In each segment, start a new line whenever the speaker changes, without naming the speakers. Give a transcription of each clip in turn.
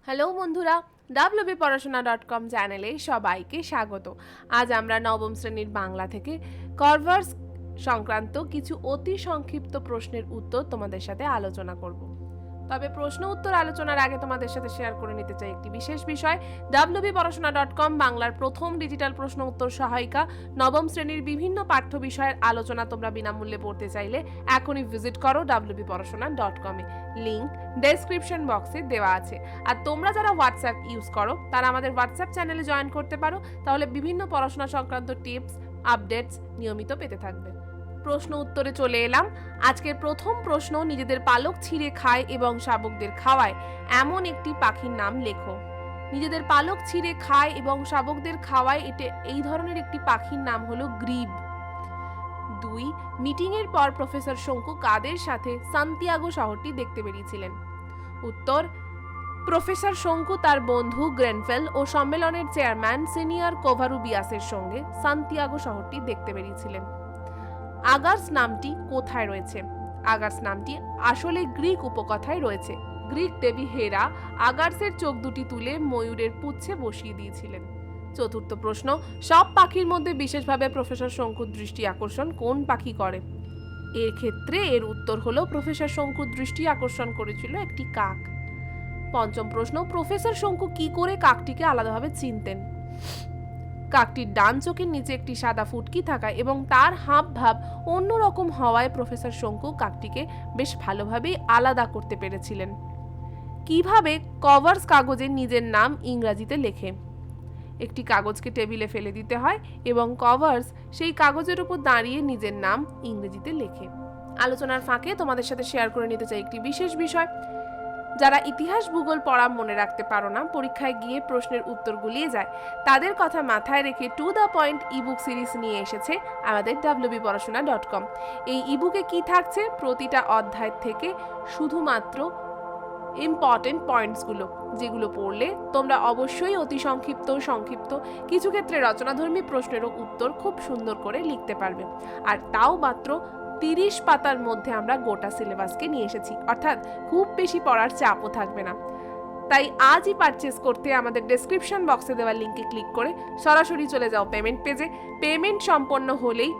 Hello বন্ধুরা, wpporashona.com চ্যানেলে সবাইকে স্বাগত। আজ আমরা নবম শ্রেণীর বাংলা থেকে কভার্স সংক্রান্ত কিছু অতি সংক্ষিপ্ত প্রশ্নের উত্তর তোমাদের সাথে আলোচনা করব। তবে প্রশ্ন উত্তর আলোচনার আগে তোমাদের সাথে শেয়ার করে নিতে চাই একটি বিশেষ বিষয়। wpporashona.com বাংলার প্রথম ডিজিটাল প্রশ্ন উত্তর সহায়িকা। নবম শ্রেণীর বিভিন্ন পাঠ্য বিষয়ের আলোচনা তোমরা বিনামূল্যে পড়তে চাইলে এখনই ভিজিট করো wpporashona.com এ। লিংক ডেসক্রিপশন বক্সে দেওয়া আছে। আর তোমরা যারা হোয়াটসঅ্যাপ ইউজ করো তারা আমাদের হোয়াটসঅ্যাপ চ্যানেলে জয়েন করতে পারো, তাহলে বিভিন্ন পড়াশোনা সংক্রান্ত টিপস আপডেটস নিয়মিত পেতে থাকবে। প্রশ্ন উত্তরে চলে এলাম। আজকের প্রথম প্রশ্ন, নিজেদের পালক ছিঁড়ে খায় এবং শাবকদের খাওয়ায় এমন একটি পাখির নাম লেখো। নিজেদের পালক ছিঁড়ে খায় এবং শাবকদের খাওয়ায় এই ধরনের একটি পাখির নাম হলো গ্রিব। 2. মিটিং এর পর প্রফেসর শঙ্কু কাদের সাথে সান্তিয়াগো শহরটি দেখতে বেরিয়েছিলেন? উত্তর, প্রফেসর শঙ্কু তার বন্ধু গ্রেনফেল ও সম্মেলনের চেয়ারম্যান সিনিয়র কোভারুবিয়াসের সঙ্গে সান্তিয়াগো শহরটি দেখতে বেরিয়েছিলেন। আগার্স নামটি কোথায় রয়েছে? আগার্স নামটি আসলে গ্রিক উপকথায় রয়েছে। গ্রিক দেবী হেরা আগার্সের চোখ দুটি তুলে ময়ূরের পুচ্ছে বসিয়ে দিয়েছিলেন। চতুর্থ প্রশ্ন, সব পাখির মধ্যে বিশেষভাবে প্রফেসর শঙ্কুর দৃষ্টি আকর্ষণ কোন পাখি করে? এর ক্ষেত্রে এর উত্তর হলো প্রফেসর শঙ্কুর দৃষ্টি আকর্ষণ করেছিল একটি কাক। পঞ্চম প্রশ্ন, প্রফেসর শঙ্কু কি করে কাকটিকে আলাদাভাবে চিনতেন? কাকটির ডান চোখের নিচে একটি সাদা ফুটকি থাকা এবং তার হাব ভাব অন্যরকম হওয়ায় প্রফেসর শঙ্কু কাকটিকে বেশ ভালোভাবেই আলাদা করতে পেরেছিলেন। কিভাবে কভার্স কাগজে নিজের নাম ইংরেজিতে লেখে? একটি কাগজকে টেবিলে ফেলে দিতে হয় এবং কভার্স সেই কাগজের উপর দাঁড়িয়ে নিজের নাম ইংরেজিতে লেখে। আলোচনার ফাঁকে তোমাদের সাথে শেয়ার করে নিতে চাই একটি বিশেষ বিষয়। যারা ইতিহাস ভূগোল পড়া মনে রাখতে পারো না, পরীক্ষায় গিয়ে প্রশ্নের উত্তর গুলিয়ে যায়, তাদের কথা মাথায় রেখে to the point ebook series নিয়ে এসেছে আমাদের wpporashona.com। এই ইবুকে কি থাকছে? প্রতিটা অধ্যায় থেকে শুধুমাত্র ইম্পর্টেন্ট পয়েন্টসগুলো, যেগুলো পড়লে তোমরা অবশ্যই অতি সংক্ষিপ্ত কিছু ক্ষেত্রে রচনাধর্মী প্রশ্নেরও উত্তর খুব সুন্দর করে লিখতে পারবে। আর তাও মাত্র 30 পাতার মধ্যে আমরা গোটা সিলেবাসকে নিয়ে এসেছি, অর্থাৎ খুব বেশি পড়ার চাপও থাকবে না। তাই আজই পারচেস করতে আমাদের ডেসক্রিপশন বক্সে দেওয়া লিঙ্কে ক্লিক করে সরাসরি চলে যাও পেমেন্ট পেজে। পেমেন্ট সম্পন্ন হলেই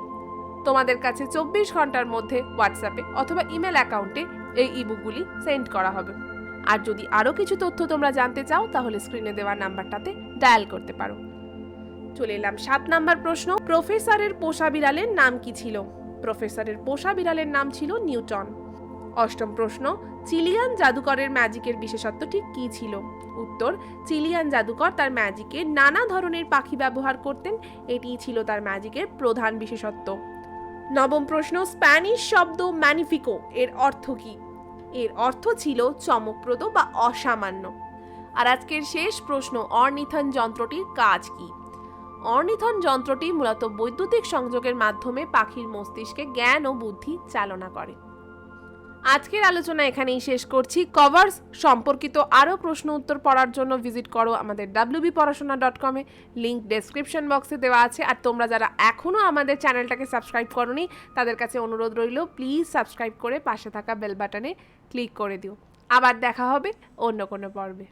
তোমাদের কাছে 24 ঘন্টার মধ্যে হোয়াটসঅ্যাপে অথবা ইমেল অ্যাকাউন্টে এই ইবুকগুলি সেন্ড করা হবে। আর যদি আরও কিছু তথ্য তোমরা জানতে চাও তাহলে স্ক্রিনে দেওয়া নাম্বারটাতে ডায়াল করতে পারো। চলে এলাম 7 নাম্বার প্রশ্ন, প্রফেসরের পোষা বিড়ালের নাম কি ছিল? প্রফেসরের পোষা বিড়ালের নাম ছিল নিউটন। অষ্টম প্রশ্ন, চিলিয়ান জাদুকরের ম্যাজিকের বিশেষত্বটি কি ছিল? উত্তর, চিলিয়ান জাদুকর তার ম্যাজিকে নানা ধরনের পাখি ব্যবহার করতেন, এটিই ছিল তার ম্যাজিকের প্রধান বিশেষত্ব। নবম প্রশ্ন, স্প্যানিশ শব্দ ম্যানিফিকো এর অর্থ কি? এর অর্থ ছিল চমকপ্রদ বা অসামান্য। আর আজকের শেষ প্রশ্ন, অর্নিথন যন্ত্রটির কাজ কি? অর্নিথন যন্ত্রটি মূলত বৈদ্যুতিক সংযোগের মাধ্যমে পাখির মস্তিষ্কে জ্ঞান ও বুদ্ধি চালনা করে। আজকের আলোচনা এখানেই শেষ করছি। কভার্স সম্পর্কিত আরও প্রশ্ন উত্তর পড়ার জন্য ভিজিট করো আমাদের wpporashona.com এ। লিংক ডেসক্রিপশন বক্সে দেওয়া আছে। আর তোমরা যারা এখনও আমাদের চ্যানেলটাকে সাবস্ক্রাইব করোনি তাদের কাছে অনুরোধ রইল, প্লিজ সাবস্ক্রাইব করে পাশে থাকা বেল বাটনে ক্লিক করে দিও। আবার দেখা হবে অন্য কোনো পর্বে।